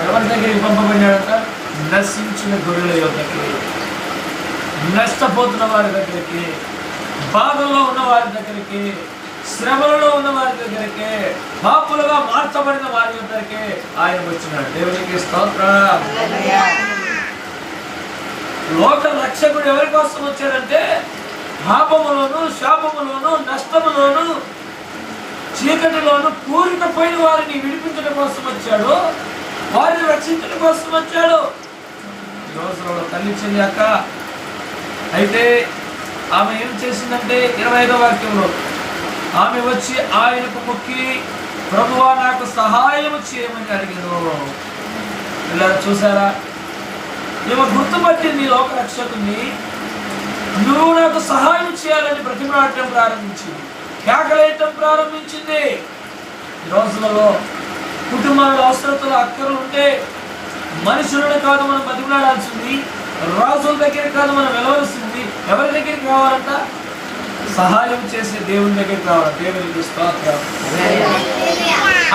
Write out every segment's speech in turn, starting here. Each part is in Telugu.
ఎవరి దగ్గరికి పంపబడినాడంట? నశించిన గొర్రెల యొద్దకి, నష్టపోతున్న వారి దగ్గరికి, బాధల్లో ఉన్న వారి దగ్గరికి, శ్రమలలో ఉన్న వారి దగ్గరికి, పాపులుగా మార్చబడిన వారి దగ్గరికి ఆయన వచ్చినాడు. దేవునికి స్తోత్రం. లోక రక్షకుడు ఎవరి కోసం వచ్చాడంటే పాపములోను, శాపములోను, నష్టములోను, చీకటిలోను కూరుకుపోయిన వారిని విడిపించడం కోసం వచ్చాడు, వారిని రక్షించడం కోసం వచ్చాడు. ఈ రోజులలో తల్లి చెల్లాక అయితే ఆమె ఏం చేసిందంటే 25వ వాక్యంలో ఆమె వచ్చి ఆయనకు మొక్కి, ప్రభువా నాకు సహాయం చేయమని అడిగాను. ఇలా చూసారా, ఈమె గుర్తుపట్టింది లోక రక్షకుని. నువ్వు నాకు సహాయం చేయాలని ప్రతిమాటం ప్రారంభించింది, కేకలేయటం ప్రారంభించింది. ఈ రోజులలో కుటుంబాల అవసరతలు, అక్కర్లు ఉంటే మనుషులను కాదు మనం బతిమలాడాల్సింది, రాజుల దగ్గర కాదు మనం వెళ్ళవలసింది. ఎవరి దగ్గరికి కావాలంట? సహాయం చేసే దేవుని దగ్గరికి కావాలి. దేవునికి స్తోత్రం.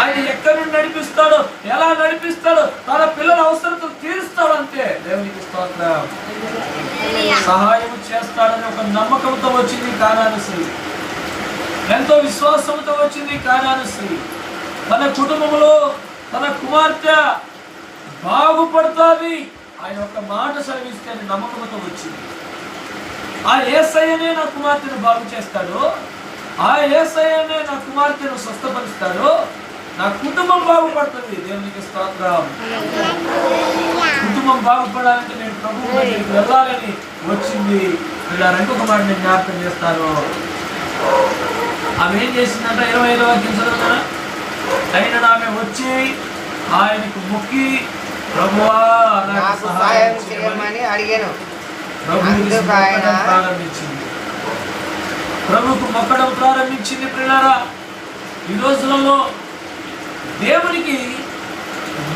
ఆయన ఎక్కడి నుండి నడిపిస్తాడో, ఎలా నడిపిస్తాడో, తన పిల్లల అవసరతలు తీరుస్తాడు అంతే. దేవునికి స్తోత్రం. సహాయం చేస్తాడని ఒక నమ్మకంతో వచ్చింది కానాను స్త్రీ, ఎంతో విశ్వాసంతో వచ్చింది కానాను స్త్రీ. తన కుటుంబంలో తన కుమార్తె బాగుపడుతుంది ఆయన ఒక మాట సెలవిస్తే అని నమ్మకంతో వచ్చింది. ఆ యేసయ్యనే నా కుమార్తెను బాగు చేస్తాడు, ఆ యేసయ్యనే నా కుమార్తెను స్వస్థపరుస్తాడు, నా కుటుంబం బాగుపడుతుంది. దేవునికి స్తోత్రం. కుటుంబం బాగుపడాలంటే నేను ప్రభువు దగ్గరికి వెళ్ళాలని వచ్చింది. ఇలా ఇంకొక మాట నేను జ్ఞాపకం చేస్తాను. ఆమె ఏం చేసిందంట? 25వ వాక్యం చదువుతారా? అయినా ఆమె వచ్చి ఆయనకు మొక్కి, ప్రభువా నాకు సహాయం చేయమని అడిగాను. ప్రారంభించింది, ప్రభువుకు మొక్కడం ప్రారంభించింది. ప్రియులారా, ఈ రోజులలో దేవునికి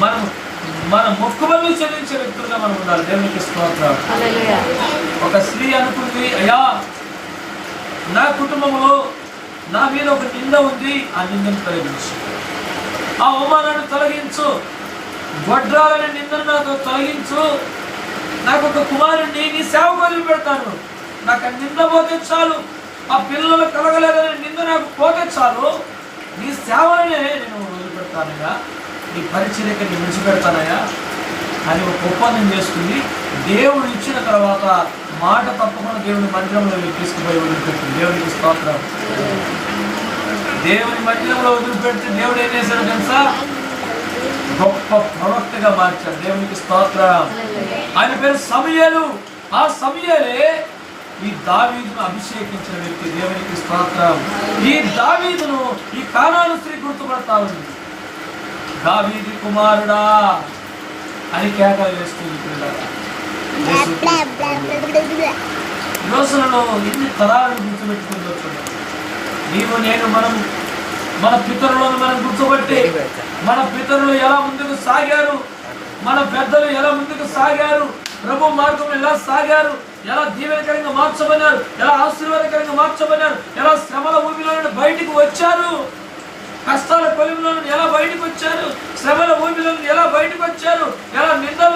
మన మొక్కుబడులు చెల్లించే వ్యక్తులుగా మనం ఉండాలి. దేవునికి స్తోత్రం. ఒక స్త్రీ అనుకుంది, అయ్యా నా కుటుంబంలో నా మీద ఒక నింద ఉంది, ఆ నిందను తొలగించు, ఆ అవమానాన్ని తొలగించు, గొడ్రాలని నిందను నాతో తొలగించు, నాకు ఒక కుమారుడిని నీ సేవకు వదిలిపెడతాను, నాకు ఆ నింద పోతే చాలు, ఆ పిల్లలు కలగలేదని నింద నాకు పోతే చాలు, నీ సేవలనే నేను వదిలిపెడతానయ్యా, నీ పరిచర్యకి నేను విడిచిపెడతానయ్యా అని ఒక ఒప్పందం చేసుకుని దేవుడు ఇచ్చిన తర్వాత మాట తప్పకుండా దేవుని మందిరంలో తీసుకుపోయి వదిలిపెట్టింది. దేవునికి స్తోత్రం. దేవుని మందిరంలో వదిలిపెడితే దేవుడు ఏం చేశాడు తెలుసా? గొప్ప ప్రవక్తగా మార్చాడు. దేవునికి స్తోత్రం. ఆయన పేరు సమూయేలు. ఆ సమూయేలే ఈ దావీదును అభిషేకించిన వ్యక్తి. దేవునికి స్తోత్రం. ఈ దావీదును ఈ కానాను స్త్రీ గుర్తుపడతా ఉంది. దావీదు కుమారుడా అని కేకలు వేస్తుంది. రోజులలో ఎన్ని తరాలను గుర్తుపెట్టుకుంటూ వచ్చాడు. నీవు నేను మన పితరులను మనం గుర్తుపట్టి, మన పితరులు ఎలా ముందుకు సాగారు, మన పెద్దలు ఎలా ముందుకు సాగారు, ప్రభు మార్గం ఎలా సాగారు, ఎలా దీవెనకరంగా మార్చబడినారు, ఎలా ఆశీర్వాదకరంగా మార్చబడినారు, ఎలా శ్రమల ఊపిలో నుండి బయటికి వచ్చారు, కష్టాల కొలిమిలో నుండి ఎలా బయటకు వచ్చారు, శ్రమల ఊపిలో నుండి ఎలా బయటకు వచ్చారు, ఎలా నిందలు